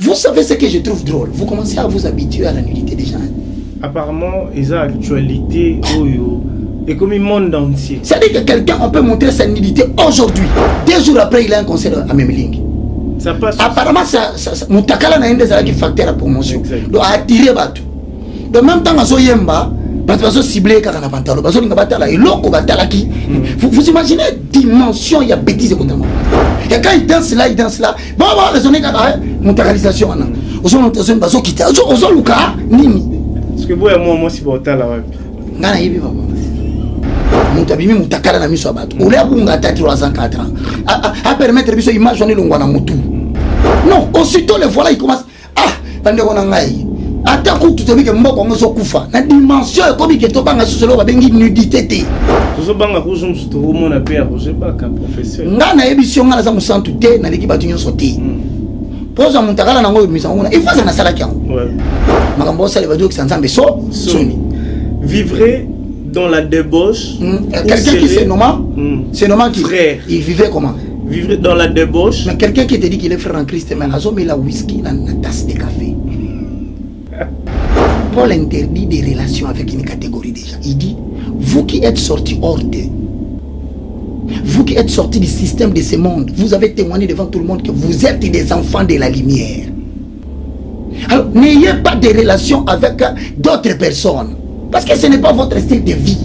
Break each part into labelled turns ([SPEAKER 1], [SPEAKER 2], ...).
[SPEAKER 1] Vous savez ce que je trouve drôle? Vous commencez à vous habituer à la nudité des gens.
[SPEAKER 2] Apparemment, ils ont actualité et comme le monde entier.
[SPEAKER 1] C'est-à-dire que quelqu'un, on peut montrer sa nudité aujourd'hui. 2 jours après, il a un concert à Memeling.
[SPEAKER 2] Ça passe.
[SPEAKER 1] Apparemment, Moutakala n'a pas de facteur à promotion.
[SPEAKER 2] Exact.
[SPEAKER 1] Donc, à attirer Batou. De même temps, à Yemba, parce que ciblé car on a pantalon, parce qu'on a batala et l'autre batala qui. Vous imaginez dimension, il y a bêtises contre moi. Et quand il danse là, bon, on va raisonner car mondialisation. Aux autres, on va quitter. Aux autres, Luka, Nimi.
[SPEAKER 2] Parce que vous et moi, si vous êtes là,
[SPEAKER 1] Ngana yibi papa. Montabimi Moutakala na miso abatu. Ole abunga tati 304 ans. À permettre biso image on est longwana mutu. Non, aussitôt les voilà, ils commencent. Ah, bande on a ngai. Ata kutu te bike mboko ngoso kufa. Na dimension comme que to banga solo ba bengi nudité te.
[SPEAKER 2] Tozo banga ko zum to mo na père, je pas ka professeur.
[SPEAKER 1] Ngana ebision ngana za musantu te na leki batu nyonso te. Poza Moutakala nango misango na. Il faut ça na sala kiango. Ouais. Makambo ça les badu ki sanzambe soni.
[SPEAKER 2] Vivrait dans la débauche.
[SPEAKER 1] Quelqu'un qui se nomme, c'est nommant qui
[SPEAKER 2] frère.
[SPEAKER 1] Il vivait comment?
[SPEAKER 2] Vivrait dans la débauche.
[SPEAKER 1] Mais quelqu'un qui te dit qu'il est frère en Christ, mais il a mis la whisky dans une tasse de café. Paul interdit des relations avec une catégorie déjà. Il dit, vous qui êtes sortis hors d'eux, vous qui êtes sortis du système de ce monde, vous avez témoigné devant tout le monde que vous êtes des enfants de la lumière. Alors, n'ayez pas de relations avec d'autres personnes. Parce que ce n'est pas votre style de vie.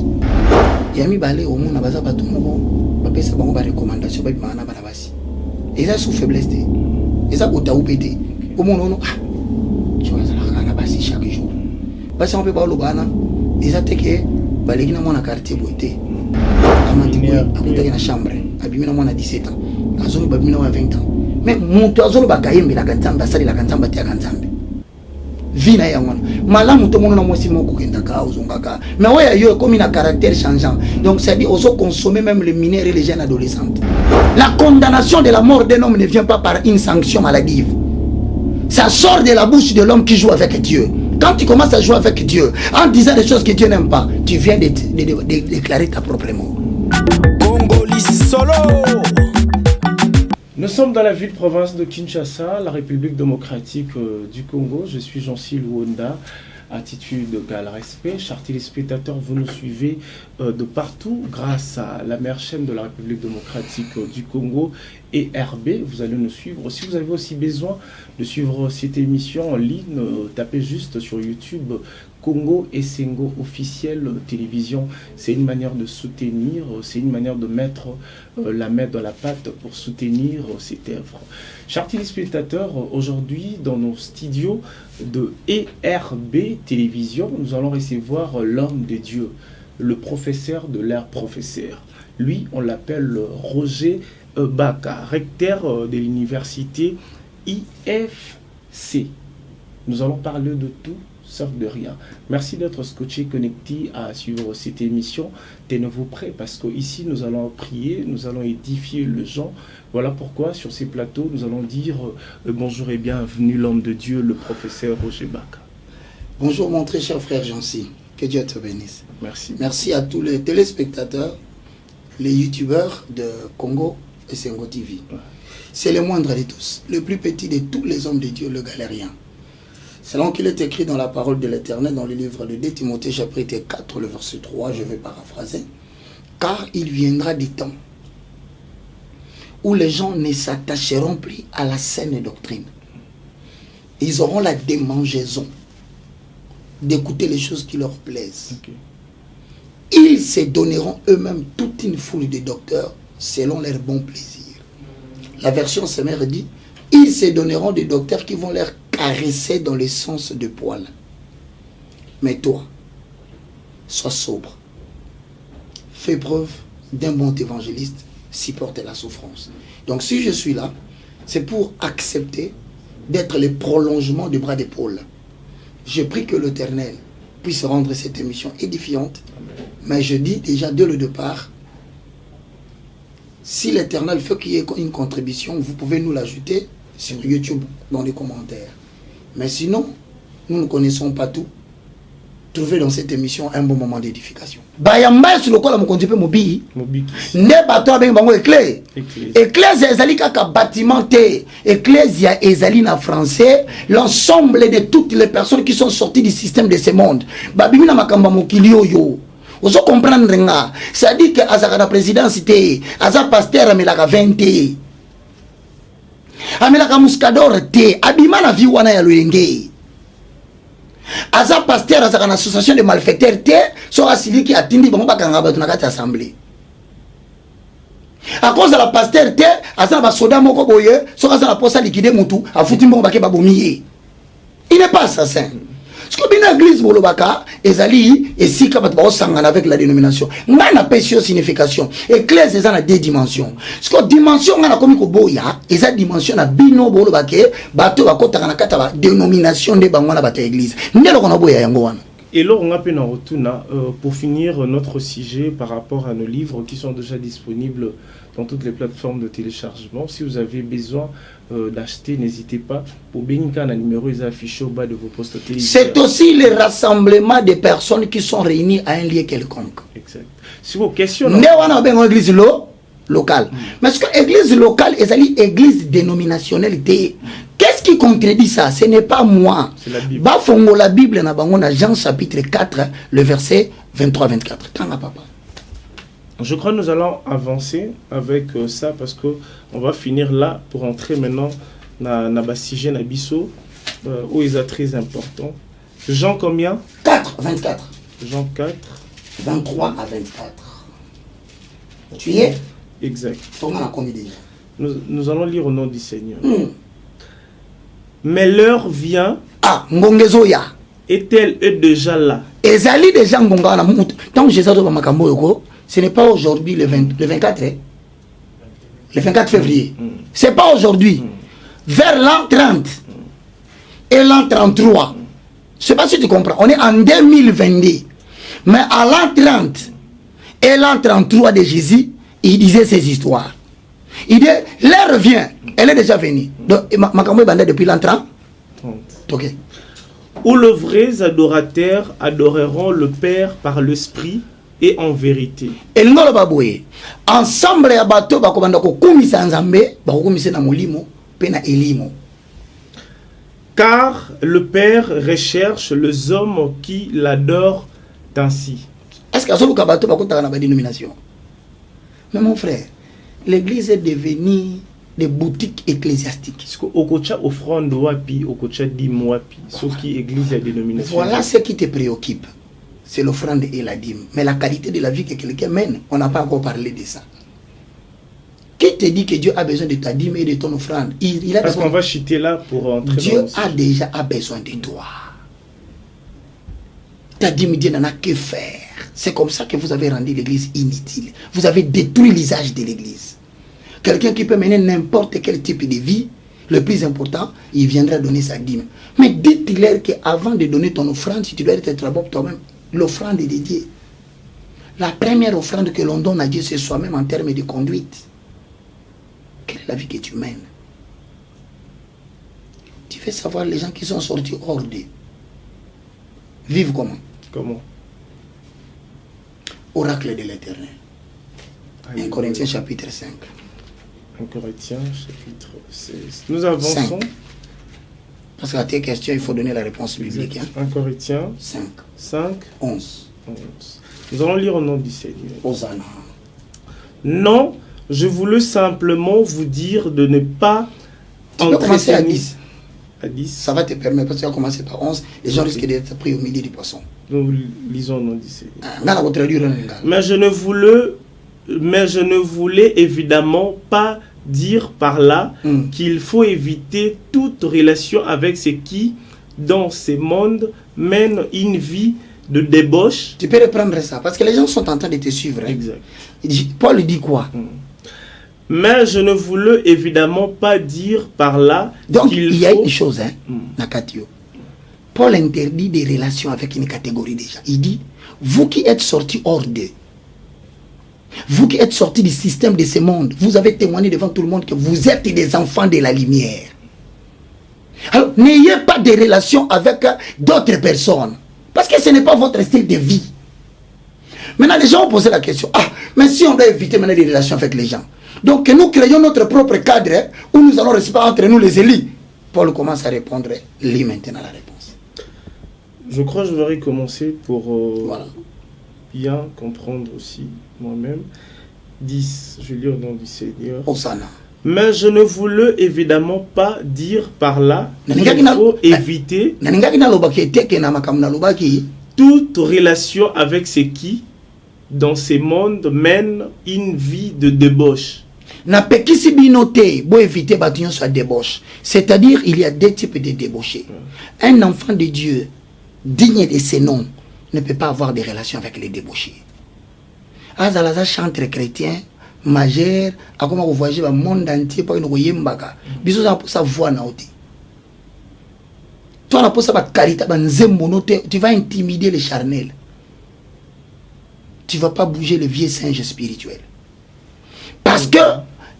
[SPEAKER 1] Yami balé au monde baza ba tout monde ba pesa bango ba recommandation ba bimana bana basi. Eza sous faiblesse te. Eza ota upete. Au monde non. Tu vas la kana basi chaque jour. Parce on peut pas lo bana. Eza te que baleki na mona quartier boité. Amandi boy akuta na chambre. Abimina mona 17 ans. Azolo ba bimina 20 ans. Mais monto azolo ba kayembe la kantamba sali la kantamba te kantambe. Vina ya mwana malamu to mona mwasi moko kenda ka ozongaka mais ouais yo comme un caractère changeant donc ça dit oso consommer même les mineurs et les jeunes adolescentes. La condamnation de la mort d'un homme ne vient pas par une sanction maladive, ça sort de la bouche de l'homme qui joue avec Dieu. Quand tu commences à jouer avec Dieu en disant des choses que Dieu n'aime pas, tu viens de déclarer ta propre mort.
[SPEAKER 3] Congolais solo.
[SPEAKER 2] Nous sommes dans la ville-province de Kinshasa, la République démocratique du Congo. Je suis Jean-Sil Wonda, attitude égale respect. Chers téléspectateurs, vous nous suivez de partout grâce à la mère chaîne de la République démocratique du Congo et RB. Vous allez nous suivre. Si vous avez aussi besoin de suivre cette émission en ligne, tapez juste sur YouTube Congo et Sengo officiel télévision. C'est une manière de soutenir, c'est une manière de mettre la main dans la pâte pour soutenir cette œuvre. Chers téléspectateurs, aujourd'hui dans nos studios de ERB télévision, nous allons recevoir l'homme de Dieu, le professeur de l'air professeur. Lui, on l'appelle Roger Baka, recteur de l'université IFC. Nous allons parler de tout, sauf de rien. Merci d'être scotché, connecté à suivre cette émission. Tenez-vous prêts parce qu'ici, nous allons prier, nous allons édifier les gens. Voilà pourquoi, sur ces plateaux, nous allons dire bonjour et bienvenue, l'homme de Dieu, le professeur Roger Baka.
[SPEAKER 1] Bonjour, mon très cher frère Jancy. Que Dieu te bénisse.
[SPEAKER 2] Merci.
[SPEAKER 1] Merci à tous les téléspectateurs, les youtubeurs de Congo et Sengo TV. C'est le moindre de tous, le plus petit de tous les hommes de Dieu, le galérien. Selon qu'il est écrit dans la parole de l'Éternel, dans le livre de 2 Timothée, chapitre 4, le verset 3, je vais paraphraser. Car il viendra des temps où les gens ne s'attacheront plus à la saine doctrine. Ils auront la démangeaison d'écouter les choses qui leur plaisent. Ils se donneront eux-mêmes toute une foule de docteurs selon leur bon plaisir. La version Semer dit, ils se donneront des docteurs qui vont leur caresser dans le sens de poil. Mais toi, sois sobre. Fais preuve d'un bon évangéliste, supporte la souffrance. Donc si je suis là, c'est pour accepter d'être le prolongement du bras d'épaule. Je prie que l'Éternel puisse rendre cette émission édifiante. Mais je dis déjà dès le départ, si l'Éternel veut qu'il y ait une contribution, vous pouvez nous l'ajouter sur YouTube dans les commentaires. Mais sinon, nous ne connaissons pas tout. trouvé dans cette émission un bon moment d'édification. Bayamba sur le col mon conduit mobi. Ne bateau avec bango éclair. Ecclésia ezali kaka bâtimenté. Ecclésia ezali na français l'ensemble de toutes les personnes qui sont sorties du système de ce monde. Babimi na makamba mokili oyo. Ozo comprendre nga. Ça dit que azaka na présidence té, aza pasteur amelaka 20 té. Amelaka muscador té, abima na vie wana ya loyenge. Aza pasteur azaka na association de malfaiteurs té, so asili ki atindi bango bakanga batu na kati assemblée. À cause de la pasteur té, aza ba soda moko boye, so aza la posa liquider mutu, afuti mbongo bake babomiye. Il n'est pas assassin. Ce que bien l'église bolobaka ezali esika bat ba sangana avec la dénomination. Ngana pesio signification. Église eza na deux dimensions. Ce que dimension ngana komi ko boya, eza dimension na bino bolobake bato bakota kana kata ba dénomination de bangwana bata église. Ndelo kona boya yango wana.
[SPEAKER 2] Et là, on a peine en retour pour finir notre sujet par rapport à nos livres qui sont déjà disponibles dans toutes les plateformes de téléchargement. Si vous avez besoin d'acheter, n'hésitez pas. Pour Beninka, un numéro est affiché au bas de vos postes télévisés.
[SPEAKER 1] C'est aussi le rassemblement des personnes qui sont réunies à un lieu quelconque.
[SPEAKER 2] Exact. Si vos questions...
[SPEAKER 1] Nous avons une église locale. Mais ce que l'église locale est une église dénominationnelle. Qu'est-ce qui contredit ça? Ce n'est pas moi.
[SPEAKER 2] C'est la Bible.
[SPEAKER 1] Bafongo la Bible na Jean chapitre 4, le verset 23-24. Tanga papa.
[SPEAKER 2] Je crois que nous allons avancer avec ça parce que on va finir là pour entrer maintenant dans le sujet Nabiso où il est très important. Jean combien?
[SPEAKER 1] 4, 24.
[SPEAKER 2] Jean 4.
[SPEAKER 1] 23 à 24. Tu y es?
[SPEAKER 2] Exact.
[SPEAKER 1] On a commis déjà.
[SPEAKER 2] Nous allons lire au nom du Seigneur. Mais l'heure vient.
[SPEAKER 1] Ah, Ngongezoya.
[SPEAKER 2] Est-elle déjà là?
[SPEAKER 1] Ezali déjà Ngonga na mutu. Tant Jésus doit makambo yoko. Ce n'est pas aujourd'hui le 24, hein? Le 24 février. C'est pas aujourd'hui. Vers l'an 30 et l'an 33. Je sais pas si tu comprends. On est en 2022. Mais à l'an 30 et l'an 33 de Jésus, il disait ces histoires. Il dit, l'heure vient. Elle est déjà venue. Donc, Makambo est bandé depuis l'an 30. Ok.
[SPEAKER 2] Où les vrais adorateurs adoreront le Père par l'Esprit et en vérité.
[SPEAKER 1] Ensemble ya bato bakobanda ko kumisa nzambe bakokumisa na molimo pe na elimo.
[SPEAKER 2] Car le Père recherche les hommes qui l'adorent ainsi.
[SPEAKER 1] Est-ce que azoluka bato bakotaka na ba dénomination? Mais mon frère, l'église est devenue des boutiques ecclésiastiques.
[SPEAKER 2] Est-ce que okocha offrande wapi, okocha dim wapi, ce qui église et dénomination.
[SPEAKER 1] Voilà ce qui te préoccupe. C'est l'offrande et la dîme. Mais la qualité de la vie que quelqu'un mène, on n'a pas encore parlé de ça. Qui te dit que Dieu a besoin de ta dîme et de ton offrande? Il a
[SPEAKER 2] Parce qu'on va chuter là pour entrer.
[SPEAKER 1] Dieu a déjà besoin de toi. Ta dîme, Dieu n'en a que faire. C'est comme ça que vous avez rendu l'église inutile. Vous avez détruit l'usage de l'église. Quelqu'un qui peut mener n'importe quel type de vie, le plus important, il viendra donner sa dîme. Mais dites-leur qu'avant de donner ton offrande, si tu dois être d'abord toi-même, l'offrande est dédiée. La première offrande que l'on donne à Dieu, c'est soi-même en termes de conduite. Quelle est la vie que tu mènes? Tu veux savoir les gens qui sont sortis hors d'eux vivent comment?
[SPEAKER 2] Comment?
[SPEAKER 1] Oracle de l'Éternel. 1 Corinthiens chapitre 5.
[SPEAKER 2] 1 Corinthiens chapitre 16. Nous avançons.
[SPEAKER 1] 5. Parce qu'à tes questions, il faut donner la réponse biblique.
[SPEAKER 2] 1 Corinthiens
[SPEAKER 1] 5. 11.
[SPEAKER 2] Nous allons lire au nom du Seigneur.
[SPEAKER 1] Hosanna.
[SPEAKER 2] Non, je voulais simplement vous dire de ne pas
[SPEAKER 1] Tu peux commencer à 10.
[SPEAKER 2] À 10.
[SPEAKER 1] Ça va te permettre, parce que tu vas commencer par 11. Les gens risquent d'être pris au milieu du poisson.
[SPEAKER 2] Nous lisons au nom du Seigneur.
[SPEAKER 1] Mais
[SPEAKER 2] je ne voulais évidemment pas dire par là qu'il faut éviter toute relation avec ceux qui, dans ce monde, mènent une vie de débauche.
[SPEAKER 1] Tu peux reprendre ça, parce que les gens sont en train de te suivre. Hein.
[SPEAKER 2] Exact.
[SPEAKER 1] Paul dit quoi?
[SPEAKER 2] Mais je ne voulais évidemment pas dire par là
[SPEAKER 1] donc il y a une chose, hein, Nakatio. Paul interdit des relations avec une catégorie déjà. Il dit, vous qui êtes sortis hors d'eux, vous qui êtes sortis du système de ce monde, vous avez témoigné devant tout le monde que vous êtes des enfants de la lumière. Alors, n'ayez pas de relations avec d'autres personnes. Parce que ce n'est pas votre style de vie. Maintenant, les gens ont posé la question. Ah, mais si on doit éviter maintenant des relations avec les gens. Donc, que nous créons notre propre cadre hein, où nous allons rester entre nous les élites. Paul commence à répondre. Lis maintenant la réponse.
[SPEAKER 2] Je crois que je vais recommencer pour
[SPEAKER 1] Voilà.
[SPEAKER 2] bien comprendre aussi moi-même. 10, je lis au nom du Seigneur.
[SPEAKER 1] Osana.
[SPEAKER 2] Mais je ne voulais évidemment pas dire par là qu'il faut éviter toute relation avec ceux qui, dans ce monde, mènent une vie de débauche.
[SPEAKER 1] C'est-à-dire, il y a deux types de débauchés. Un enfant de Dieu, digne de ce nom, ne peut pas avoir des relations avec les débauchés. Azalaza chantre chrétien, majeur, à comment vous voyez le monde entier, pas une yembaka. Bisous pour sa voix naoté. Toi, pour sa carité, tu vas intimider les charnels. Tu ne vas pas bouger le vieux singe spirituel. Parce que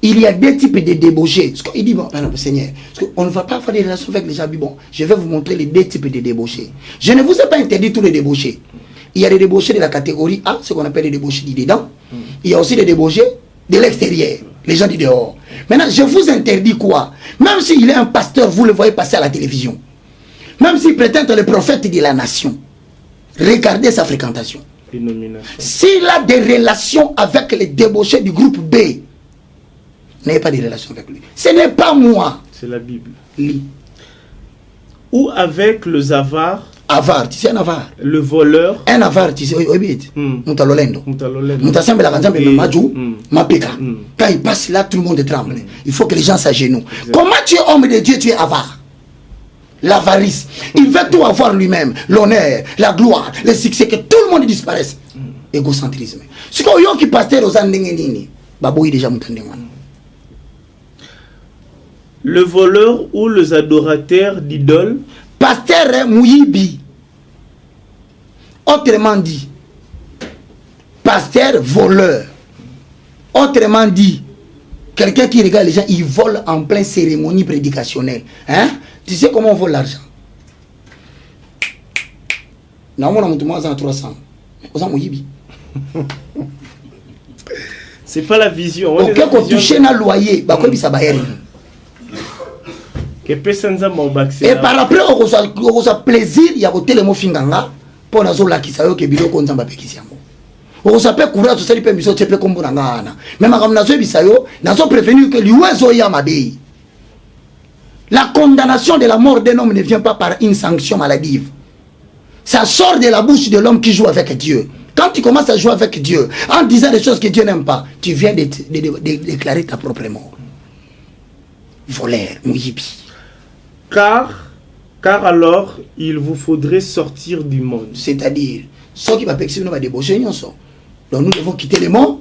[SPEAKER 1] il y a deux types de débauchés. Il dit, bon, Seigneur, on ne va pas faire des relations avec les gens. Bon, je vais vous montrer les deux types de débauchés. Je ne vous ai pas interdit tous les débauchés. Il y a des débauchés de la catégorie A, ce qu'on appelle les débauchés du dedans. Il y a aussi des débauchés de l'extérieur, les gens du dehors. Maintenant, je vous interdis quoi? Même s'il est un pasteur, vous le voyez passer à la télévision. Même s'il prétend être le prophète de la nation. Regardez sa fréquentation. S'il a des relations avec les débauchés du groupe B, n'ayez pas de relations avec lui. Ce n'est pas moi.
[SPEAKER 2] C'est la Bible.
[SPEAKER 1] Lis.
[SPEAKER 2] Ou avec le avare.
[SPEAKER 1] Avare, tu sais un avare.
[SPEAKER 2] Le voleur.
[SPEAKER 1] Un avare, tu sais, Moutalolendo. Moutassemble la ganzambe Majou, Mapeka. Quand il passe là, tout le monde tremble. Il faut que les gens s'agenouillent. Comment tu es homme de Dieu, tu es avare? L'avarice. Il veut tout avoir lui-même. L'honneur, la gloire, le succès, que tout le monde disparaisse. Égocentrisme. Ce qu'on qui pasteur aux Andengeni, Baboui déjà Moutandengani.
[SPEAKER 2] Le voleur ou les adorateurs d'idoles.
[SPEAKER 1] Pasteur Mouyibi. Autrement dit, pasteur voleur. Autrement dit, quelqu'un qui regarde les gens, il vole en pleine cérémonie prédicationnelle. Hein? Tu sais comment on vole l'argent? Non, on a 300.
[SPEAKER 2] C'est pas la vision.
[SPEAKER 1] Ok, quand tu touches un loyer, bah quoi ça va y et par après, on a plaisir, il y a côté le mot finganga pour nous la qui sayo que bilo konza mbapekisi yango. On s'appelle courage ça lipe biso tepe kombo na ngana. Même comme nazo bisayo, nazo prévenu que l'uezo ya mabei. La condamnation de la mort d'un homme ne vient pas par une sanction maladive. Ça sort de la bouche de l'homme qui joue avec Dieu. Quand tu commences à jouer avec Dieu, en disant des choses que Dieu n'aime pas, tu viens de déclarer ta propre mort. Voleur, mouyibi.
[SPEAKER 2] Car alors, il vous faudrait sortir du monde.
[SPEAKER 1] C'est-à-dire, ceux qui va pécher, nous va débaucher, donc nous devons quitter le monde.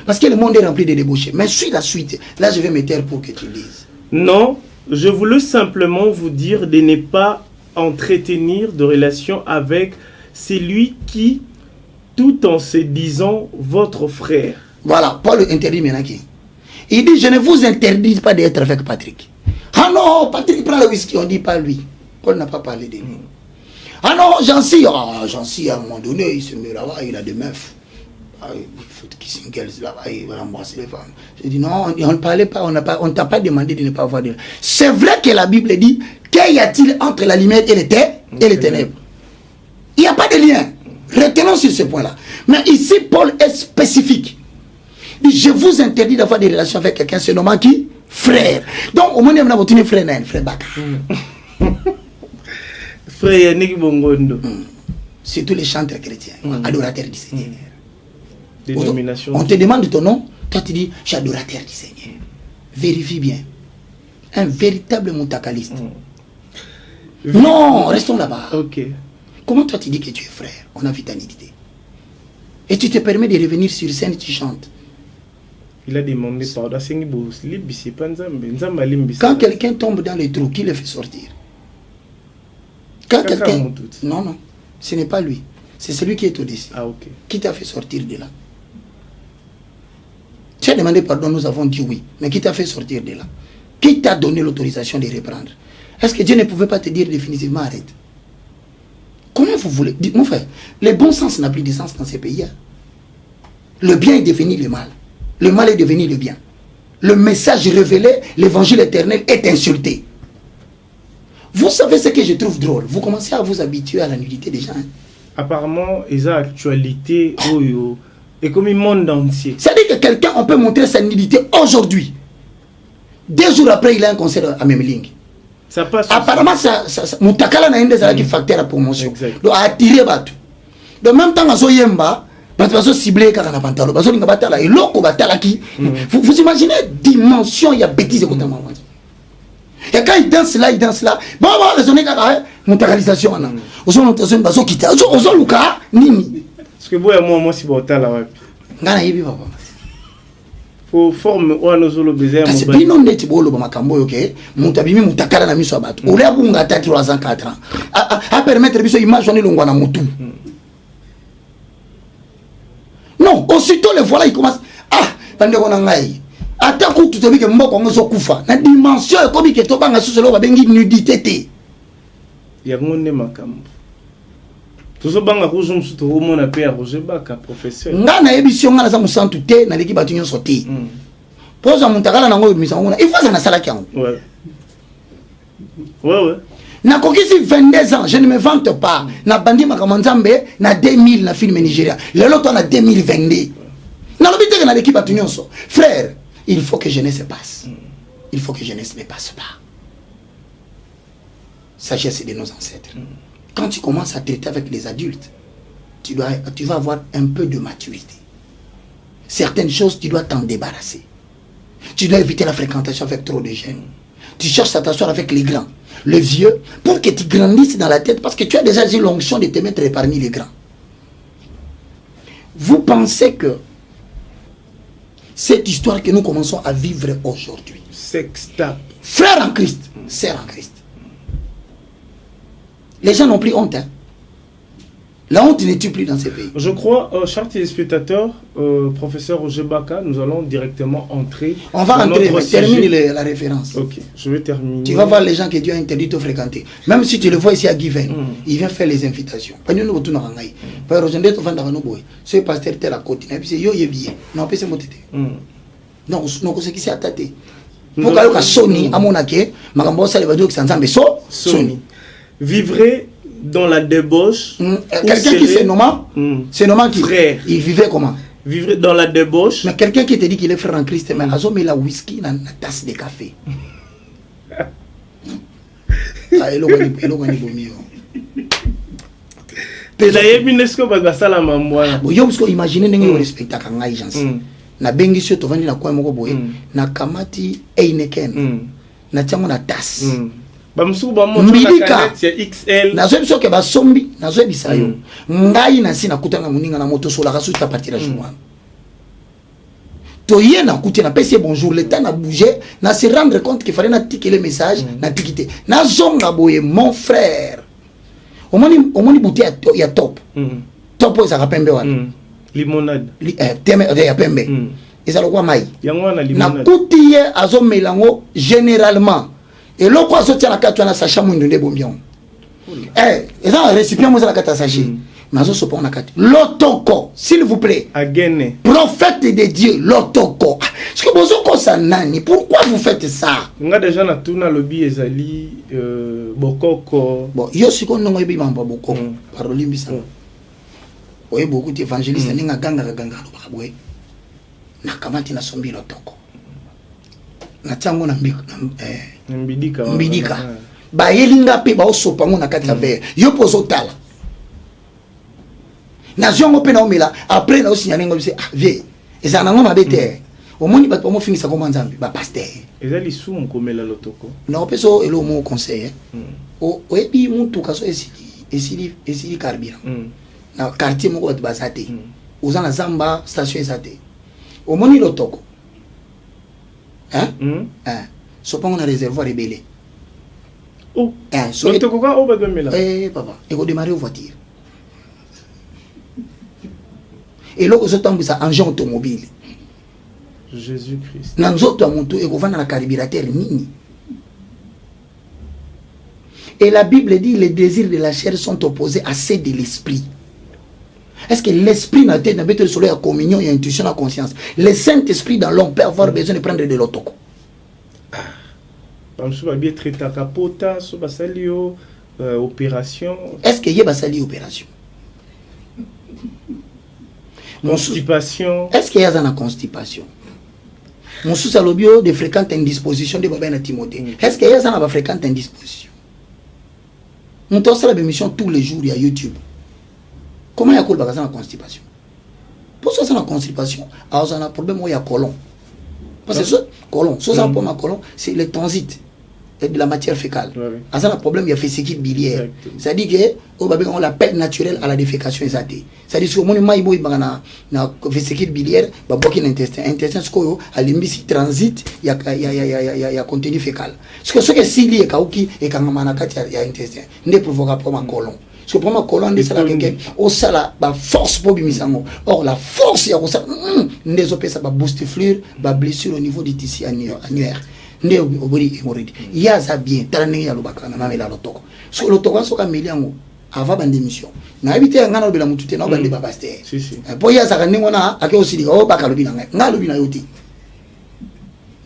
[SPEAKER 1] Parce que le monde est rempli de débauchés. Mais suis la suite. Là, je vais me taire pour que tu dises.
[SPEAKER 2] Non, je voulais simplement vous dire de ne pas entretenir de relations avec celui qui, tout en se disant votre frère.
[SPEAKER 1] Voilà, Paul interdit maintenant qui. Il dit, je ne vous interdis pas d'être avec Patrick. Ah non, Patrick prend le whisky, on ne dit pas lui. Paul n'a pas parlé de lui. Ah non, Jancy, à un moment donné, il se met là-bas, il a des meufs. Il faut kissing girls là-bas, il va embrasser les femmes. Je dis non, on ne parlait pas, on ne t'a pas demandé de ne pas avoir de... C'est vrai que la Bible dit, qu'y a-t-il entre la lumière et les ténèbres? Il n'y a pas de lien. Retenons sur ce point-là. Mais ici, Paul est spécifique. Il dit, je vous interdis d'avoir des relations avec quelqu'un, se nommant qui? Frère. Donc, au moins, on a votre frère, frère Baka.
[SPEAKER 2] Frère Yannick Bongondo.
[SPEAKER 1] C'est tous les chanteurs chrétiens, adorateurs du Seigneur.
[SPEAKER 2] Dénomination.
[SPEAKER 1] On te demande ton nom, toi tu dis, je suis adorateur du Seigneur. Vérifie bien. Un véritable moutakaliste. Non, restons là-bas.
[SPEAKER 2] Ok.
[SPEAKER 1] Comment toi tu dis que tu es frère? On a vu ta nudité. Et tu te permets de revenir sur scène et tu chantes.
[SPEAKER 2] Il a demandé pardon.
[SPEAKER 1] Quand quelqu'un tombe dans les trous, qui le fait sortir? Quand quelqu'un... Non, non. Ce n'est pas lui. C'est celui qui est au-dessus.
[SPEAKER 2] Ah, ok.
[SPEAKER 1] Qui t'a fait sortir de là? Tu as demandé pardon, nous avons dit oui. Mais qui t'a fait sortir de là? Qui t'a donné l'autorisation de reprendre? Est-ce que Dieu ne pouvait pas te dire définitivement arrête? Comment vous voulez... Mon frère, le bon sens n'a plus de sens dans ces pays. Le bien est devenu le mal. Le mal est devenu le bien. Le message révélé, l'évangile éternel est insulté. Vous savez ce que je trouve drôle? Vous commencez à vous habituer à la nudité des gens. Hein?
[SPEAKER 2] Apparemment, ils ont actualité et comme le monde entier.
[SPEAKER 1] C'est-à-dire que quelqu'un, on peut montrer sa nudité aujourd'hui. 2 jours après, il a un concert à Memeling.
[SPEAKER 2] Ça passe.
[SPEAKER 1] Apparemment, Moutakala n'a un des facteurs à promotion.
[SPEAKER 2] Exact.
[SPEAKER 1] Donc, à attirer Batou. De même temps, à Yemba, parce que ciblé car on a pantalon, parce qu'on a batala et l'autre batala qui. Vous imaginez dimension, il y a bêtises écoutez moi. Et quand il danse là, bon, on va raisonner car mondialisation là. Aux autres notations baso quitter. Aux autres luka nini.
[SPEAKER 2] Parce que moi si batala ouais.
[SPEAKER 1] Ngana yebi papa.
[SPEAKER 2] Pour forme ou anozolo besoin.
[SPEAKER 1] C'est bien non net bolo ba makambo OK. Mutabimi mutakala na miso abatu. Ole abunga ta 3 ans 4 ans. À permettre biso image on longwa na mutu. Non, aussitôt le voilà, il commence. Ah, pendant qu'on a aïe. Attends, tout ce que moi, on a koufa. La dimension est comme que tu as sous le bengi nudité.
[SPEAKER 2] Il y a un monde makam. Tout ce banga rouge, on se trouve mon appel à Roger Baka, professeur.
[SPEAKER 1] Ngana émission, ngana zamu santu te, na l'équipe bâtiment sauté. Pose à mon tagala na ngoi mission, il faut ça na sala kian.
[SPEAKER 2] Ouais. Ouais.
[SPEAKER 1] Na kokisi 22 ans, je ne me vante pas. Na bandi makamanzambe na 2000 na film Nigeria. Le lot on a 2022. Na l'obité que na l'équipe a tenu so. Frère, il faut que jeunesse se passe. Il faut que jeunesse ne passe pas. Sagesse de nos ancêtres. Quand tu commences à traiter avec les adultes, tu vas avoir un peu de maturité. Certaines choses, tu dois t'en débarrasser. Tu dois éviter la fréquentation avec trop de jeunes. Tu cherches à t'asseoir avec les grands, les vieux, pour que tu grandisses dans la tête, parce que tu as déjà eu l'onction de te mettre parmi les grands. Vous pensez que cette histoire que nous commençons à vivre aujourd'hui,
[SPEAKER 2] sextape,
[SPEAKER 1] frère en Christ, sœur en Christ, les gens n'ont plus honte. Hein? La honte n'est plus dans ces pays.
[SPEAKER 2] Je crois, chers téléspectateurs, professeur Roger Baka, nous allons directement entrer.
[SPEAKER 1] On va entrer, mais termine la référence.
[SPEAKER 2] Ok, je vais terminer.
[SPEAKER 1] Tu vas voir les gens que Dieu a interdit de fréquenter. Même si tu le vois ici à Given, il vient faire les invitations. Pas nous tout dans la Par exemple, tu vas dans nos boys. Ce pasteur tel à côté. Et puis c'est yo yebiye. Non, pas c'est mon tété. Non, non, c'est qui s'est attaqué. Pour que Sony, à mon aké, ma gambo ça les va dire que c'est ensemble. Sony.
[SPEAKER 2] Vivrait dans la débauche.
[SPEAKER 1] Quelqu'un qui s'est nommé qui
[SPEAKER 2] frère.
[SPEAKER 1] Il vivait comment?
[SPEAKER 2] Vivrait dans la débauche.
[SPEAKER 1] Mais quelqu'un qui te dit qu'il est frère en Christ, mais il a mis la whisky dans la tasse de café. Ah, il imaginez que respecte à agence. Na bengi sio tovandi na kwa moko boye. Na kamati Eineken. Na tiamo na tasse.
[SPEAKER 2] Mbidika XL
[SPEAKER 1] nazo biso ke basombi nazo bisayo ngai na sina kutanga muninga na moto sola kasu ta partir la journée to yé na kuté na pese bonjour le temps na bouger na se rendre compte qu'il fallait na tiquer les messages na tikité na zonga boye mon frère omoni bouté ya top top za kapembe wana
[SPEAKER 2] limonade
[SPEAKER 1] teme ya pembe ezalo kwa mai
[SPEAKER 2] yango na
[SPEAKER 1] na
[SPEAKER 2] limonade
[SPEAKER 1] kutiye azo melango généralement. Et l'eau quoi sortir la carte na sacha mwindu nde bombion. Et ça récipient moi la carte sachet. Mazo sopa na carte. Lotoko, s'il vous plaît.
[SPEAKER 2] Agene.
[SPEAKER 1] Prophète de Dieu, lotoko. Est-ce que bozo ko sa nani? Pourquoi vous faites ça?
[SPEAKER 2] Nga déjà na tuna lobby ezali bokoko.
[SPEAKER 1] Bon, yo siko ndongo yebi mamba bokoko. Parole mbisa. Oye beaucoup d'évangélistes ninga ganga lo bakabwe. Na kamati na sombi lotoko. Na tiango na mbidika ba yelinga pe ba osopa ngo na kati ya verre yo pozo tala na zongo pe na omela après na osignala ngo bise vie eza na ngo mabete omoni bato mo fingisa ko manzambi ba pasteur
[SPEAKER 2] ezali sumu komela lotoko
[SPEAKER 1] na peso elo mo conseil o ebi muntu kaso esili carburant na quartier moko bato bazate oza na zamba station ezate omoni lotoko hein sopa on a réservoir rebelle.
[SPEAKER 2] Oh, so tu quoi au bas
[SPEAKER 1] papa, et go démarrer aux voitures. Et là, vous êtes en engin automobile.
[SPEAKER 2] Jésus-Christ.
[SPEAKER 1] Nous autres, on et go vendre la carburateur nini. Et la Bible dit les désirs de la chair sont opposés à ceux de l'esprit. Est-ce que l'esprit n'a pas été le soleil à communion et à intuition à conscience? Le Saint-Esprit dans l'homme peut avoir besoin de prendre de l'otoko.
[SPEAKER 2] Opération.
[SPEAKER 1] Est-ce qu'il y a une opération?
[SPEAKER 2] Constipation.
[SPEAKER 1] Est-ce qu'il y a une constipation? Mon sous-salobio de fréquente indisposition de Babena Timothée. Est-ce qu'il y a une fréquente indisposition? Nous avons la émission tous les jours à YouTube. Comment il y a une constipation? Pour ça, c'est une constipation. Alors, on a un problème où il y a colon. Parce que ce colon, c'est le transit de la matière fécale. Alors, un problème, il y a fait biliaire. C'est-à-dire qu'on l'appelle naturel à la défécation. C'est-à-dire que si on a une vésicule biliaire, il y a un intestin. L'intestin, c'est transit, il y a contenu fécal. Parce que si il y a un intestin, il ne provoque pas un colon. Parce que pour moi, colon, c'est la force pour bimisango. Or, la force, il y a ça, ça booster fleur, blessure au niveau du tissu annuaire. Il y a ça bien, il y a le bac, sur le togan, sur Camiliango, avant la démission. N'a habité un an de la moutute, n'a pas de babaster. Pour y a ça, à qui aussi dit, oh, bac à l'obina, n'a l'obina yoti.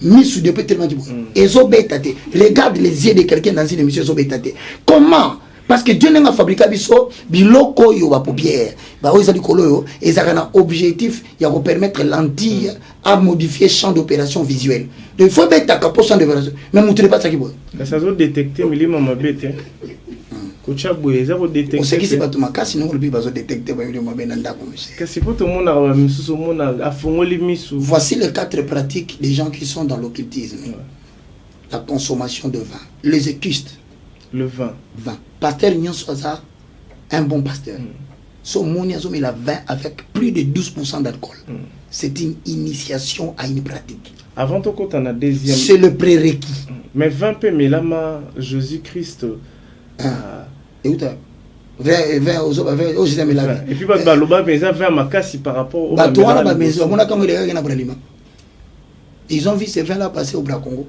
[SPEAKER 1] Mis sous des petits tellement du bon. Et zobétate, regarde les yeux de quelqu'un dans une émission zobétate. Comment? Parce que Dieu n'a pas fabriqué biloko yo ba paupière ba oza likolo yo ezaka objectif ya ko permettre lentille à modifier champ d'opération visuel. Donc il faut mettre ta capot champ d'opération mais montrer pas ça qui bon.
[SPEAKER 2] Ça doit détecter milima mabete. Kocha boyeza ko détecter.
[SPEAKER 1] On sait qui c'est pas tout ma casse sinon le bi bazo détecter ba milima benanda ko monsieur.
[SPEAKER 2] Que c'est pas tout le monde a misusu monde a fongoli misu.
[SPEAKER 1] Voici les 4 pratiques des gens qui sont dans l'occultisme. La consommation de vin, les écustes.
[SPEAKER 2] Le vin.
[SPEAKER 1] Pasteur Nyon Soza, un bon pasteur. Son monia il a vin avec plus de 12% d'alcool. C'est une initiation à une pratique.
[SPEAKER 2] Avant tout, quand on a deuxième.
[SPEAKER 1] C'est le prérequis.
[SPEAKER 2] Mais 20 peu, mais là, Jésus-Christ.
[SPEAKER 1] Et où t'as 20 aux autres,
[SPEAKER 2] et puis, mais ça fait ma casse par rapport au.
[SPEAKER 1] Ils ont vu ces vins-là passer au Bras Congo.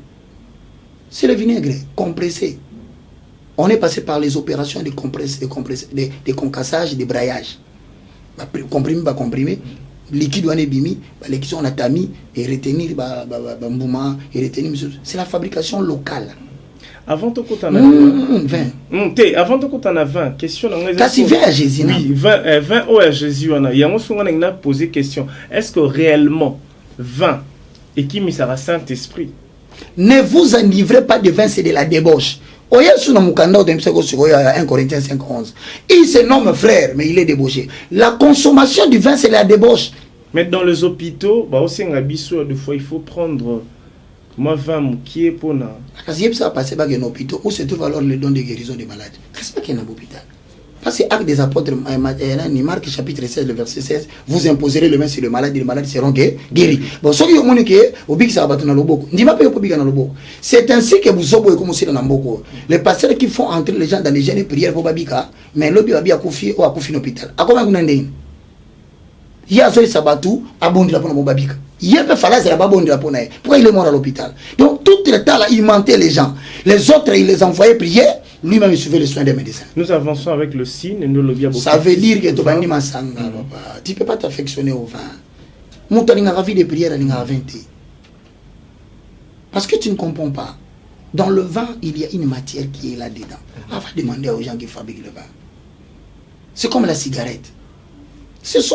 [SPEAKER 1] C'est le vinaigre compressé. On est passé par les opérations de concassage, de braillage. Comprimé, liquide ou bimi, les qui sont en tami et retenir mbouma et retenir. C'est la fabrication locale.
[SPEAKER 2] Avant tout, quand on a 20. Avant tout, quand on a 20, question.
[SPEAKER 1] Quand il vient à Jésus.
[SPEAKER 2] Oui, 20 au à Jésus. Il y a on a posé question. Est-ce que réellement 20 et qui mis à Saint-Esprit?
[SPEAKER 1] Ne vous enivrez pas de vin, c'est de la débauche. Oya suna mukanda de mseko siko ya 1 Corinthiens 5:11. Il se nomme frère mais il est débauché. La consommation du vin c'est la débauche.
[SPEAKER 2] Mais dans les hôpitaux, bah aussi un biso de fois il faut prendre moi 20 qui est pour na.
[SPEAKER 1] Parce que ça passer pas dans hôpitaux où se trouve alors le don de guérison des malades. Qu'est-ce qu'il y a dans l'hôpital? Parce que acte des apôtres Marc chapitre 16 le verset 16 vous imposerez le main sur le malade et les malades seront guéris. Bon ce qui est monique au big ça va dans le boko. Ndima pe ko biga dans le boko. C'est ainsi que vous obo commencé dans mboko. Les pasteurs qui font entrer les gens dans les jeûnes et prières pour babika mais lobi babi akufi ou akufi l'hôpital. Akoma kuna ndeni. Ya zo sabatu abondi la pour babika. Il peut falloir c'est la babondi la pour nae. Pourquoi il est mort à l'hôpital? Donc tout le temps là il mentait les gens. Les autres il les envoyait prier. Lui-même il suivait les soins des médecins.
[SPEAKER 2] Nous avançons avec le signe et nous le bien.
[SPEAKER 1] Ça veut dire que tu ne peux pas t'affectionner au vin. Mon temps a ravi de prière à 20. Parce que tu ne comprends pas. Dans le vin, il y a une matière qui est là-dedans. On va demander aux gens qui fabriquent le vin. C'est comme la cigarette.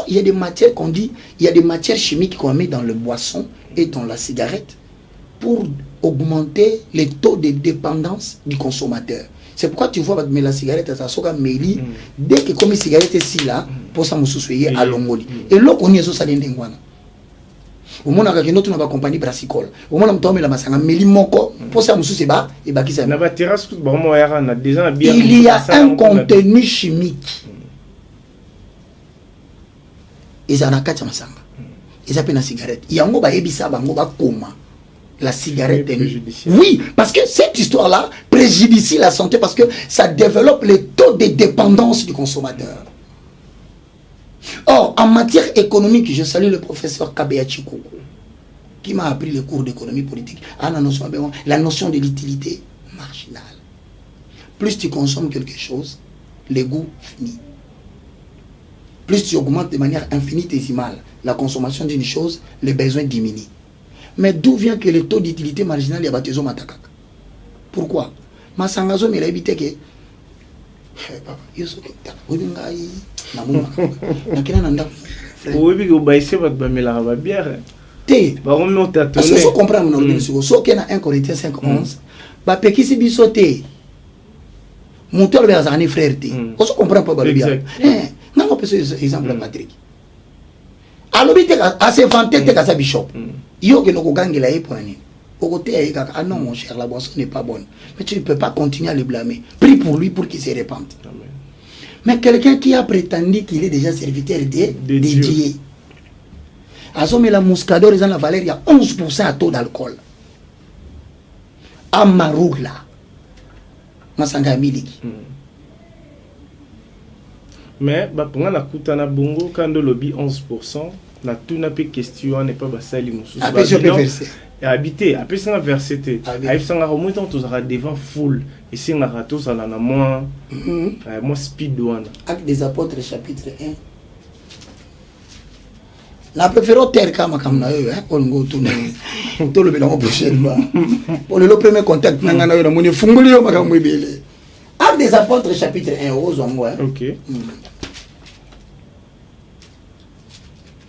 [SPEAKER 1] Il y a des matières qu'on dit, il y a des matières chimiques qu'on met dans le boisson et dans la cigarette pour augmenter les taux de dépendance du consommateur. C'est pourquoi tu vois mais la cigarette ça soka meli dès que comme cigarette ici là pour ça mususuye à longoli et là on est ça ndengwana au mona ka kino tuna ba compagnie brassicole au mona mtombe la masanga meli moko pour ça mususu ba et ba kisa
[SPEAKER 2] na ba terrasse tout ba mo yara na déjà bien
[SPEAKER 1] il y a un contenu chimique ils en a kacha masanga ils appellent la cigarette yango ba yebisa bango ba koma la cigarette est oui, parce que cette histoire-là préjudicie la santé parce que ça développe les taux de dépendance du consommateur. Or, en matière économique, je salue le professeur Kabeachi Koko qui m'a appris les cours d'économie politique. La notion de l'utilité marginale. plus tu consommes quelque chose, le goût finit. Plus tu augmentes de manière infinitésimale la consommation d'une chose, les besoins diminuent. Mais d'où vient que le taux d'utilité marginale est baptisé matakak? Pourquoi? Ma sangazo me l'a évité que papa, yo so oui ngai na mama. Na kina nanda frère.
[SPEAKER 2] Oui, bi go baisse ba ba mela ba bière.
[SPEAKER 1] Te.
[SPEAKER 2] Ba on me ta
[SPEAKER 1] Parce que so comprendre mon organisation. So que na 1 Corinthiens 5:11, ba pekisi biso te. Monteur be azani frère te. On se comprend pas ba bien. Non, on peut ce exemple Patrick. Alors bi te a se vanter te ka sa bishop. Yo que no ko gangela e pour nani. Au côté, ah non, mon cher, la boisson n'est pas bonne. Mais tu ne peux pas continuer à le blâmer. Prie pour lui pour qu'il se répande. Amen. Mais quelqu'un qui a prétendu qu'il est déjà serviteur de Dieu. À ce moment-là, la Muscador, ils ont la valeur, il y a 11% à taux d'alcool. À Maroula. Masanga Miliki.
[SPEAKER 2] Mais, pour la Koutana Bongo, quand le lobby 11%, la tout n'a pas question, n'est pas basali moussou. Et habiter, après ça, verset, après ça, on remonte devant foule, et si on a raté, ça en a moins speed one.
[SPEAKER 1] Acte des Apôtres, chapitre 1. La préférée terre, comme on go tout le bilan prochainement. Pour le premier contact, on a mon fungulio, Acte des Apôtres, chapitre 1, aux hommes.
[SPEAKER 2] Ok.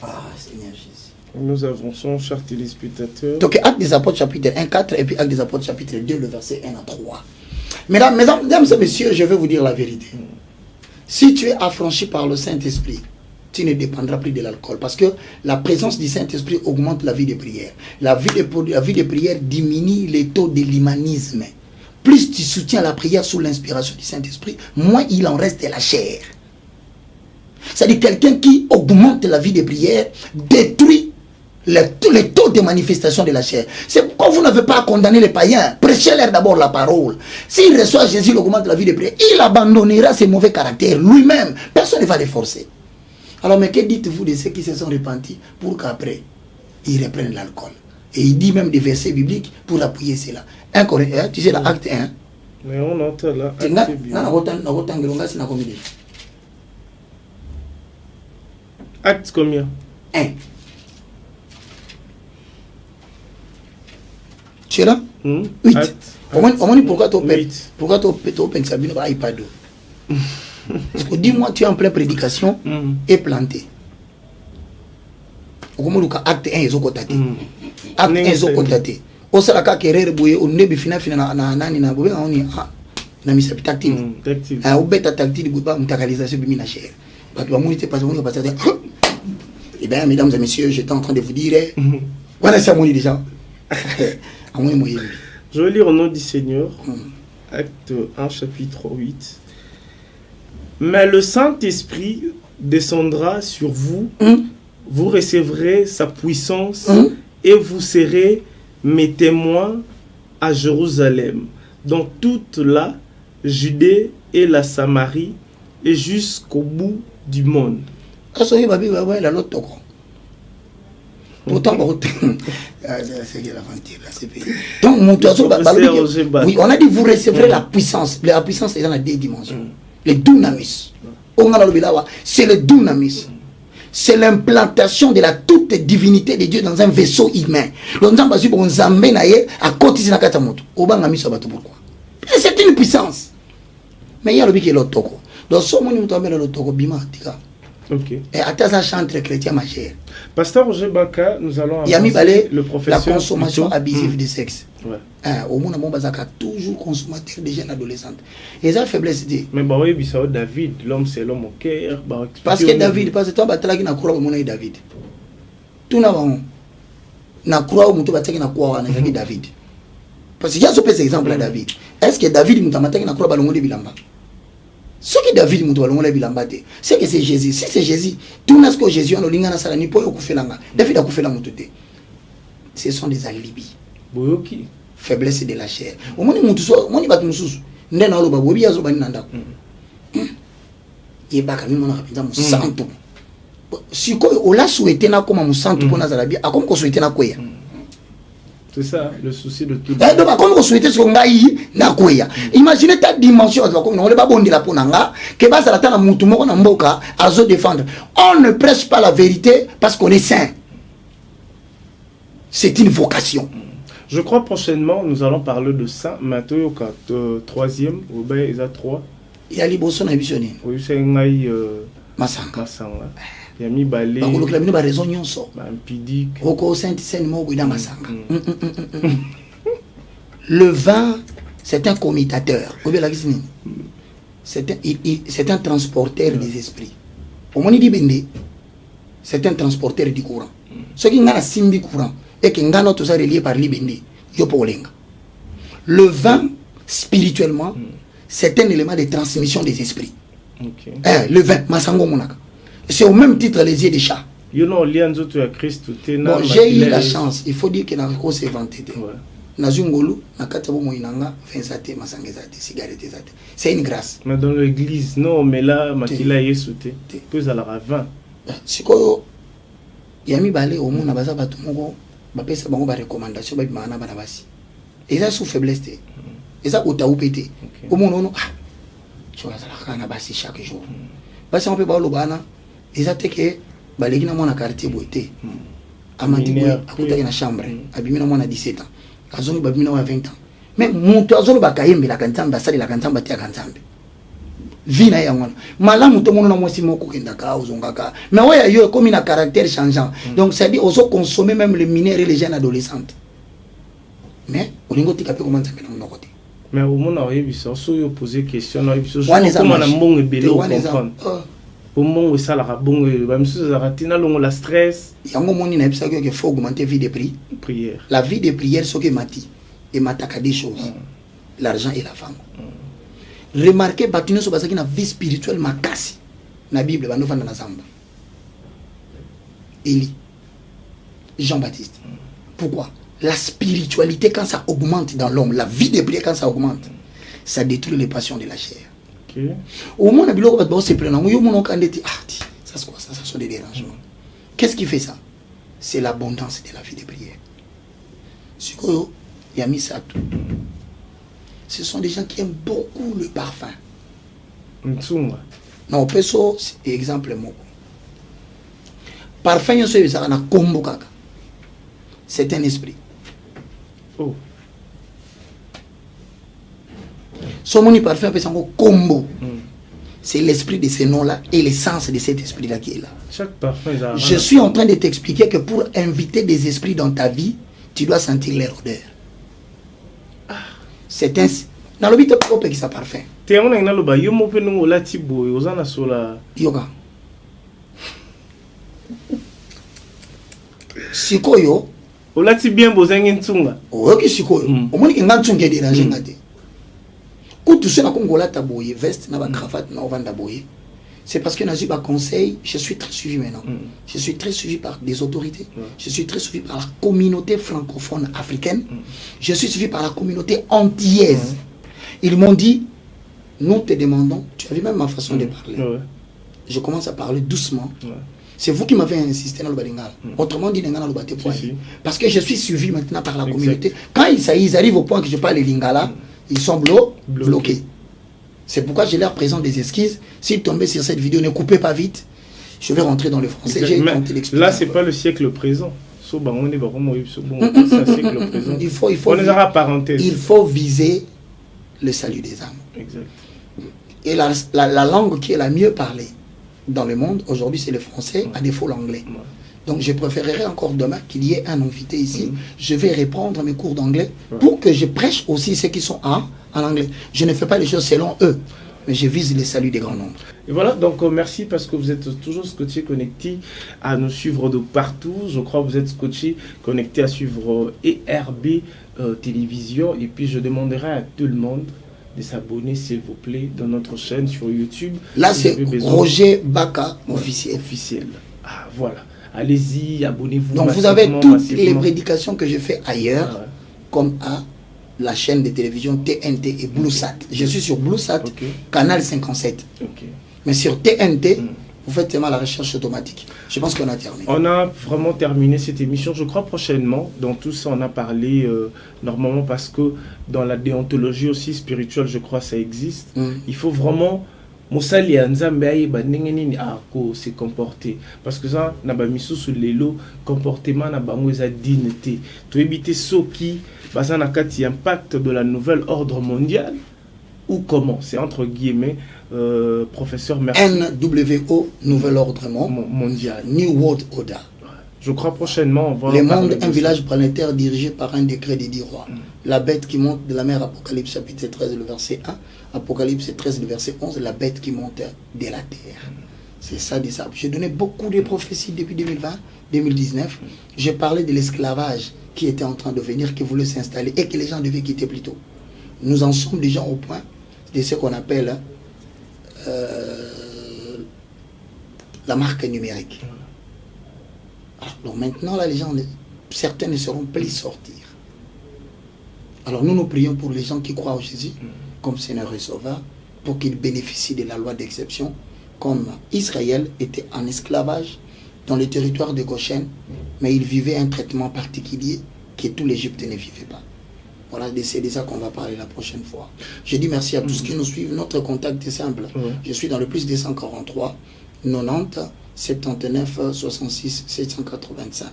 [SPEAKER 1] Ah, Seigneur Jésus.
[SPEAKER 2] Nous avançons, chers téléspectateurs.
[SPEAKER 1] Donc, Acte des Apôtres, chapitre 1, 4, et puis Acte des Apôtres, chapitre 2, le verset 1 à 3. Mesdames et messieurs, je vais vous dire la vérité. Si tu es affranchi par le Saint-Esprit, tu ne dépendras plus de l'alcool. Parce que la présence du Saint-Esprit augmente la vie de prière. La vie de prière diminue les taux de l'humanisme. Plus tu soutiens la prière sous l'inspiration du Saint-Esprit, moins il en reste de la chair. C'est-à-dire quelqu'un qui augmente la vie de prière détruit les taux de manifestation de la chair. C'est pourquoi vous n'avez pas à condamner les païens. Prêchez-leur d'abord la parole. S'il reçoit Jésus, il augmente la vie de prière. Il abandonnera ses mauvais caractères lui-même. Personne ne va les forcer. Alors, mais que dites-vous de ceux qui se sont repentis pour qu'après, ils reprennent l'alcool? Et il dit même des versets bibliques pour appuyer cela. 1 Corinthiens, tu sais, l'acte 1.
[SPEAKER 2] Mais on entend là. Acte combien?
[SPEAKER 1] 1. Tu es là? 8. Pourquoi tu penses ça bien pas d'eau? Parce que dis-moi, tu es en pleine prédication et planté. Acte 1 ils ont contacté. Acte 1 ils ont contacté. Au salaka kerere boye au nebi fina na nani na bobe on na misa tactile. Ah au beta tactile boba mutakalisation bimi na cher. Parce que monité parce que passer. Eh bien mesdames et messieurs, j'étais en train de vous dire voilà ça mon déjà.
[SPEAKER 2] Je vais lire au nom du Seigneur. Acte 1 chapitre 8. Mais le Saint-Esprit descendra sur vous, vous recevrez sa puissance et vous serez mes témoins à Jérusalem, dans toute la Judée et la Samarie et jusqu'au bout du monde.
[SPEAKER 1] Pourtant, oui, on a dit vous recevrez la puissance. La puissance est dans la deux dimensions. Le dunamis. C'est le dunamis. C'est l'implantation de la toute divinité de Dieu dans un vaisseau humain. C'est une puissance. Mais il y a le qui est l'autre. Donc, ce
[SPEAKER 2] ok.
[SPEAKER 1] Et à ta chantre chrétien majeur.
[SPEAKER 2] Pasteur Roger Baka, nous allons
[SPEAKER 1] avancer
[SPEAKER 2] le professeur.
[SPEAKER 1] La consommation abusive de sexe.
[SPEAKER 2] Ouais.
[SPEAKER 1] Au monde, on a toujours consommateur de jeunes adolescentes. Et ça, faiblesse.
[SPEAKER 2] Mais bah oui, ça David, l'homme c'est l'homme au cœur.
[SPEAKER 1] Parce que David, parce que toi, tu as dit David. Tout n'a pas. Na croix au mutu bataki na croix na David. Parce qu'il y a ce exemple à David. Est-ce que David mutu mataki na croix balongo de bilamba? Ce que David mutu balongo de bilamba te, c'est que c'est Jésus. Si c'est Jésus, tout n'a ce que Jésus en olinga na sala ni po okufelanga. David a kufela mutu te. Ce sont des alibis.
[SPEAKER 2] Boyoki.
[SPEAKER 1] Faiblesse de la chair. Au moins mutu so, moni batu mususu. Ndena oloba bobi yazo bani nanda. Yebaka mi mona kapinza mu santo. Si on l'a souhaité na comme un santo pour Nazarabia, a comme qu'on souhaité na quoi.
[SPEAKER 2] C'est ça, le souci de tout.
[SPEAKER 1] Donc, comme vous souhaitez ce qu'on a eu, imaginez ta dimension, on ne va pas dire la ponanga, que bas à la tana moutumo na mboka, à se défendre. On ne prêche pas la vérité parce qu'on est saint. C'est une vocation.
[SPEAKER 2] Je crois prochainement, nous allons parler de ça. Maintenant, troisième, ou bien il y a trois.
[SPEAKER 1] Il y a l'Iboson à visionner.
[SPEAKER 2] Oui, c'est un
[SPEAKER 1] Masanga.
[SPEAKER 2] Il y a mis balai.
[SPEAKER 1] Il y a raison, il y a
[SPEAKER 2] un pidic.
[SPEAKER 1] Roko Saint-Saint, Masanga. Le vin, c'est un commutateur. C'est un transporteur des esprits. Au moment dit Bende, c'est un transporteur du courant. Ce qui a simbi courant et qui est tout ça relié par l'Ibende, le vin, spirituellement, c'est un élément de transmission des esprits. Le vin, Masango Monaka. C'est au même titre les yeux des chats.
[SPEAKER 2] Bon,
[SPEAKER 1] j'ai eu la chance, il faut dire que dans s'est vanté. Nazungolu, nakatabo moinanga, fensate, masangezate, cigarette zate. C'est une grâce.
[SPEAKER 2] Mais dans l'église, non, mais là, Makila est sauté. Plus à la ravin.
[SPEAKER 1] Si quoi, yami balé au monde, nabaza batumoko, bapesa bango ba recommandation, ba bimana banabasi. Et ça sous faiblesse. Et ça au taoupété. Au monde, non, ah, tu vois, ça la canabasi chaque jour. Parce qu'on peut pas le bana. Et ça, c'est que balégina mon quartier boité. Amati à côté de la chambre. Abimina mon à 17 ans. Azoni babimina à 20 ans. Mais mon toazolo bakayembe la kantamba, ça la kantamba tia kantambe. Vina ya mwana. Malamu to mono na mwasi moko kenda ka ozongaka. Mais ouais yo comme un caractère changeant. Donc ça dit oso consommer même les mineurs et les jeunes adolescentes. Mais olingo tika pe comment ça me na côté.
[SPEAKER 2] Mais au monde a eu ça, so yo poser question, na biso comment na mbongo ebele o comprendre. Pour moi, ça la bon, même si ça ratina la stress.
[SPEAKER 1] Yango moni na bisa que faut augmenter vie de
[SPEAKER 2] prière.
[SPEAKER 1] La vie de prière, c'est que mati et mataka des choses. L'argent et la femme. Remarquez, batino so basaki na vie spirituelle makasi. Na Bible, ba no fanda na zamba. Élie, Jean-Baptiste. Pourquoi? La spiritualité quand ça augmente dans l'homme, la vie de prière quand ça augmente, ça détruit les passions de la chair. Au moins, on se plaint. Ça c'est quoi ça? Ça sont des dérangements. Qu'est-ce qui fait ça? C'est l'abondance de la vie de prière. Il y a mis ça tout. Ce sont des gens qui aiment beaucoup le parfum. Non, perso, exemple, parfum, c'est un esprit.
[SPEAKER 2] Oh.
[SPEAKER 1] Son parfum appelle ça combo. C'est l'esprit de ce nom-là et l'essence de cet esprit-là qui est là.
[SPEAKER 2] Chaque parfum,
[SPEAKER 1] je suis en train de t'expliquer que pour inviter des esprits dans ta vie, tu dois sentir leur odeur. C'est un... Dans le but de qui ça parfum.
[SPEAKER 2] Tu es un peu yo mo pe no la tibo ozana sola.
[SPEAKER 1] Yoga. Sikoyo.
[SPEAKER 2] Ola ti bien bozangi ntunga.
[SPEAKER 1] Oyoki sikoyo. Omoni ki ngantunga déranger ngate. Tout ce que veste, cravate, c'est parce que je conseil, je suis très suivi maintenant. Je suis très suivi par des autorités. Je suis très suivi par la communauté francophone africaine. Je suis suivi par la communauté antillaise. Ils m'ont dit, nous te demandons, tu as vu même ma façon de parler. Je commence à parler doucement. C'est vous qui m'avez insisté dans le Balingal. Autrement dit, parce que je suis suivi maintenant par la communauté. Quand ils arrivent au point que je parle les Lingala, ils sont bloqués. C'est pourquoi je leur présente des esquisses. S'ils tombaient sur cette vidéo, ne coupez pas vite. Je vais rentrer dans le français.
[SPEAKER 2] Là, c'est pas le siècle présent.
[SPEAKER 1] Il faut viser le salut des âmes.
[SPEAKER 2] Exact.
[SPEAKER 1] Et la langue qui est la mieux parlée dans le monde, aujourd'hui, c'est le français, à défaut l'anglais. Donc je préférerais encore demain qu'il y ait un invité ici. Je vais reprendre mes cours d'anglais pour que je prêche aussi ceux qui sont en anglais. Je ne fais pas les choses selon eux, mais je vise les saluts des grands nombres.
[SPEAKER 2] Et voilà, donc merci parce que vous êtes toujours scotché connecté à nous suivre de partout. Je crois que vous êtes scotché connecté à suivre ERB Télévision. Et puis je demanderai à tout le monde de s'abonner s'il vous plaît dans notre chaîne sur YouTube.
[SPEAKER 1] Là c'est Roger Baka
[SPEAKER 2] officiel. Ah voilà. Allez-y, abonnez-vous.
[SPEAKER 1] Donc vous avez toutes les prédications que je fais ailleurs, comme à la chaîne de télévision TNT et BlueSat. Je suis sur BlueSat, canal 57. Mais sur TNT, Vous faites tellement la recherche automatique. Je pense qu'on a terminé.
[SPEAKER 2] On a vraiment terminé cette émission, je crois prochainement. Dans tout ça, on a parlé normalement parce que dans la déontologie aussi spirituelle, je crois ça existe. Il faut vraiment mosali ya nzambe ayeba ndenge nini se comporter parce que ça na ba misusu lelo comportement na bango eza digne te to éviter soki baza na kati impact de la nouvelle ordre mondial ou comment c'est entre guillemets professeur merci
[SPEAKER 1] NWO nouvel ordre mondial New World Order.
[SPEAKER 2] Je crois prochainement on va
[SPEAKER 1] le monde, un village planétaire dirigé par un décret des 10 rois. La bête qui monte de la mer, Apocalypse chapitre 13, le verset 1. Apocalypse 13, le verset 11. La bête qui monte de la terre. C'est ça, des arbres. J'ai donné beaucoup de prophéties depuis 2020, 2019. J'ai parlé de l'esclavage qui était en train de venir, qui voulait s'installer et que les gens devaient quitter plus tôt. Nous en sommes déjà au point de ce qu'on appelle la marque numérique. Donc maintenant, là, les gens, certains ne seront plus sortir. Alors nous prions pour les gens qui croient en Jésus comme Seigneur et Sauveur, pour qu'ils bénéficient de la loi d'exception, comme Israël était en esclavage dans le territoire de Goshen, mais il vivait un traitement particulier que tout l'Égypte ne vivait pas. Voilà, c'est de ça qu'on va parler la prochaine fois. Je dis merci à tous qui nous suivent. Notre contact est simple. Je suis dans le plus 243 90 79 66 785.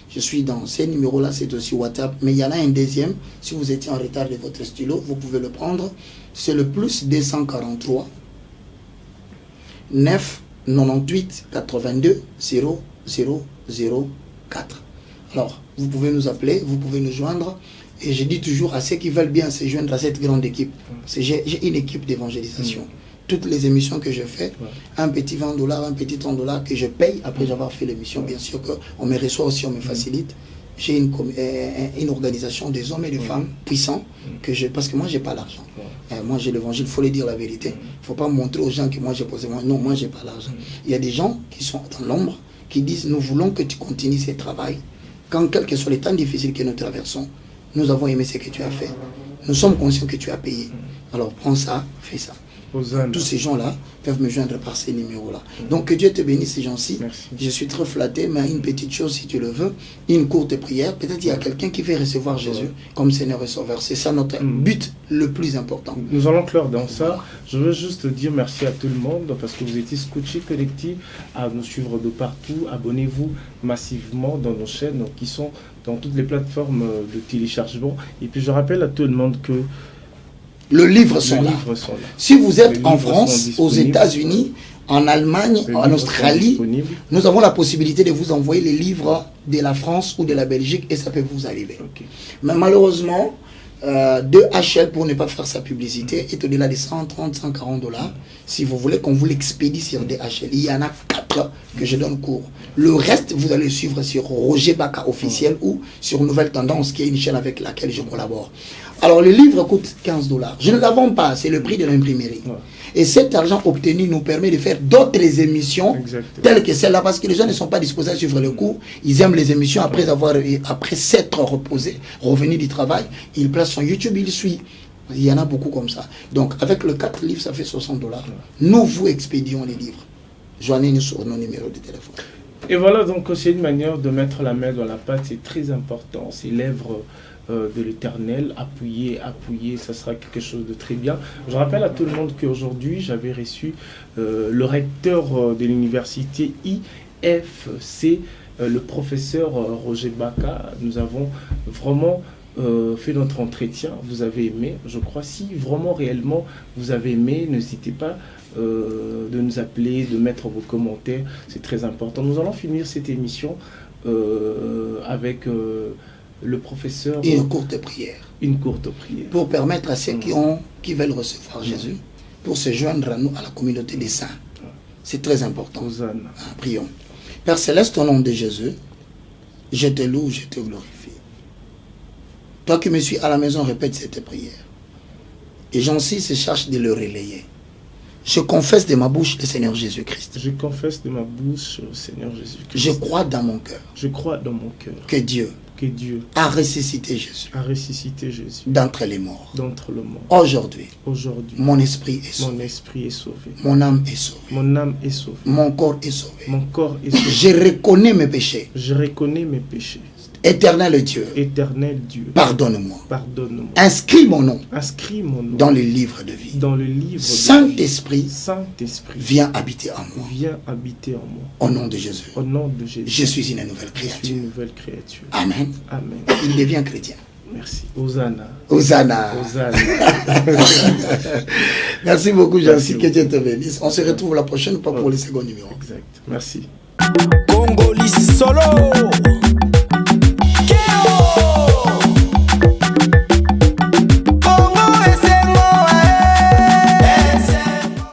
[SPEAKER 1] Je suis dans ces numéros-là, c'est aussi WhatsApp. Mais il y en a un deuxième. Si vous étiez en retard de votre stylo, vous pouvez le prendre. C'est le plus 243 9 98 82 0 0 0 4. Alors, vous pouvez nous appeler, vous pouvez nous joindre. Et je dis toujours à ceux qui veulent bien se joindre à cette grande équipe. J'ai une équipe d'évangélisation. Toutes les émissions que je fais, un petit $20, un petit $30 que je paye après avoir fait l'émission. Bien sûr qu'on me reçoit aussi, on me facilite. J'ai une organisation des hommes et des femmes puissants, parce que moi, je n'ai pas l'argent. Moi, j'ai l'évangile, il faut le dire la vérité. Il ne faut pas montrer aux gens que moi, j'ai posé. Non, moi, je n'ai pas l'argent. Il y a des gens qui sont dans l'ombre, qui disent, nous voulons que tu continues ce travail. Quand quels que soient les temps difficiles que nous traversons, nous avons aimé ce que tu as fait. Nous sommes conscients que tu as payé. Alors, prends ça, fais ça. Tous ces gens-là peuvent me joindre par ces numéros-là. Donc que Dieu te bénisse ces gens-ci. Je suis très flatté, mais une petite chose si tu le veux, une courte prière. Peut-être il y a quelqu'un qui veut recevoir Jésus comme Seigneur et Sauveur. C'est ça notre but le plus important.
[SPEAKER 2] Nous allons clore dans ça. Je veux juste dire merci à tout le monde parce que vous étiez scotché collectif à nous suivre de partout. Abonnez-vous massivement dans nos chaînes qui sont dans toutes les plateformes de téléchargement. Et puis je rappelle à tout le monde que
[SPEAKER 1] le livre sont là. Si vous êtes en France, aux États-Unis, en Allemagne, en Australie, nous avons la possibilité de vous envoyer les livres de la France ou de la Belgique et ça peut vous arriver. Mais malheureusement, DHL, pour ne pas faire sa publicité, est au-delà de 130, 140 $. Si vous voulez qu'on vous l'expédie sur DHL, il y en a 4 que je donne cours. Le reste, vous allez suivre sur Roger Baka officiel ou sur Nouvelle Tendance, qui est une chaîne avec laquelle je collabore. Alors, le livre coûte 15 $. Je ne l'avons pas, c'est le prix de l'imprimerie. Et cet argent obtenu nous permet de faire d'autres émissions telles que celle-là, parce que les gens ne sont pas disposés à suivre le cours. Ils aiment les émissions après s'être reposés, revenus du travail. Ils placent sur YouTube, ils suivent. Il y en a beaucoup comme ça. Donc, avec le 4 livres, ça fait 60 $. Nous vous expédions les livres. Joignez-nous sur nos numéros de téléphone.
[SPEAKER 2] Et voilà, donc c'est une manière de mettre la main dans la pâte, c'est très important. C'est l'œuvre de l'Éternel, appuyer, ça sera quelque chose de très bien. Je rappelle à tout le monde qu'aujourd'hui, j'avais reçu le recteur de l'université IFC, le professeur Roger Baka. Nous avons vraiment fait notre entretien. Vous avez aimé, je crois. Si vraiment, réellement, vous avez aimé, n'hésitez pas de nous appeler, de mettre vos commentaires. C'est très important. Nous allons finir cette émission avec le professeur.
[SPEAKER 1] Et une courte prière.
[SPEAKER 2] Une courte prière.
[SPEAKER 1] Pour permettre à ceux qui veulent recevoir Jésus, pour se joindre à nous, à la communauté des saints. C'est très important. Prions. Père Céleste, au nom de Jésus, je te loue, je te glorifie. Toi qui me suis à la maison, répète cette prière. Et j'en suis se cherche de le relayer. Je confesse de ma bouche le Seigneur Jésus-Christ.
[SPEAKER 2] Je confesse de ma bouche au Seigneur Jésus-Christ.
[SPEAKER 1] Je crois dans mon cœur
[SPEAKER 2] Je crois dans mon cœur
[SPEAKER 1] que Dieu
[SPEAKER 2] que Dieu
[SPEAKER 1] a ressuscité Jésus
[SPEAKER 2] a ressuscité Jésus
[SPEAKER 1] d'entre les morts.
[SPEAKER 2] d'entre le mort.
[SPEAKER 1] Aujourd'hui,
[SPEAKER 2] Aujourd'hui,
[SPEAKER 1] mon esprit est sauvé.
[SPEAKER 2] mon esprit est sauvé.
[SPEAKER 1] Mon âme est sauvée.
[SPEAKER 2] Mon âme est sauvée.
[SPEAKER 1] Mon corps est sauvé.
[SPEAKER 2] Mon corps est sauvé.
[SPEAKER 1] Je reconnais mes péchés.
[SPEAKER 2] Je reconnais mes péchés.
[SPEAKER 1] Éternel Dieu,
[SPEAKER 2] Éternel Dieu,
[SPEAKER 1] pardonne-moi.
[SPEAKER 2] pardonne-moi.
[SPEAKER 1] Inscris mon nom
[SPEAKER 2] Inscris mon nom
[SPEAKER 1] dans le livre de vie.
[SPEAKER 2] dans le livre de vie.
[SPEAKER 1] Saint-Esprit,
[SPEAKER 2] Saint-Esprit,
[SPEAKER 1] viens habiter en moi.
[SPEAKER 2] viens habiter en moi.
[SPEAKER 1] Au nom de Jésus.
[SPEAKER 2] Au nom de Jésus,
[SPEAKER 1] Je suis une nouvelle
[SPEAKER 2] je suis
[SPEAKER 1] créature.
[SPEAKER 2] une nouvelle créature.
[SPEAKER 1] Amen.
[SPEAKER 2] Amen.
[SPEAKER 1] Il devient chrétien.
[SPEAKER 2] Merci. Hosanna.
[SPEAKER 1] Hosanna.
[SPEAKER 2] Hosanna.
[SPEAKER 1] Merci beaucoup,
[SPEAKER 2] Merci
[SPEAKER 1] Jancy. Que Dieu te bénisse. On se retrouve la prochaine fois pour le second numéro.
[SPEAKER 2] Exact. Merci.
[SPEAKER 3] Congolais solo.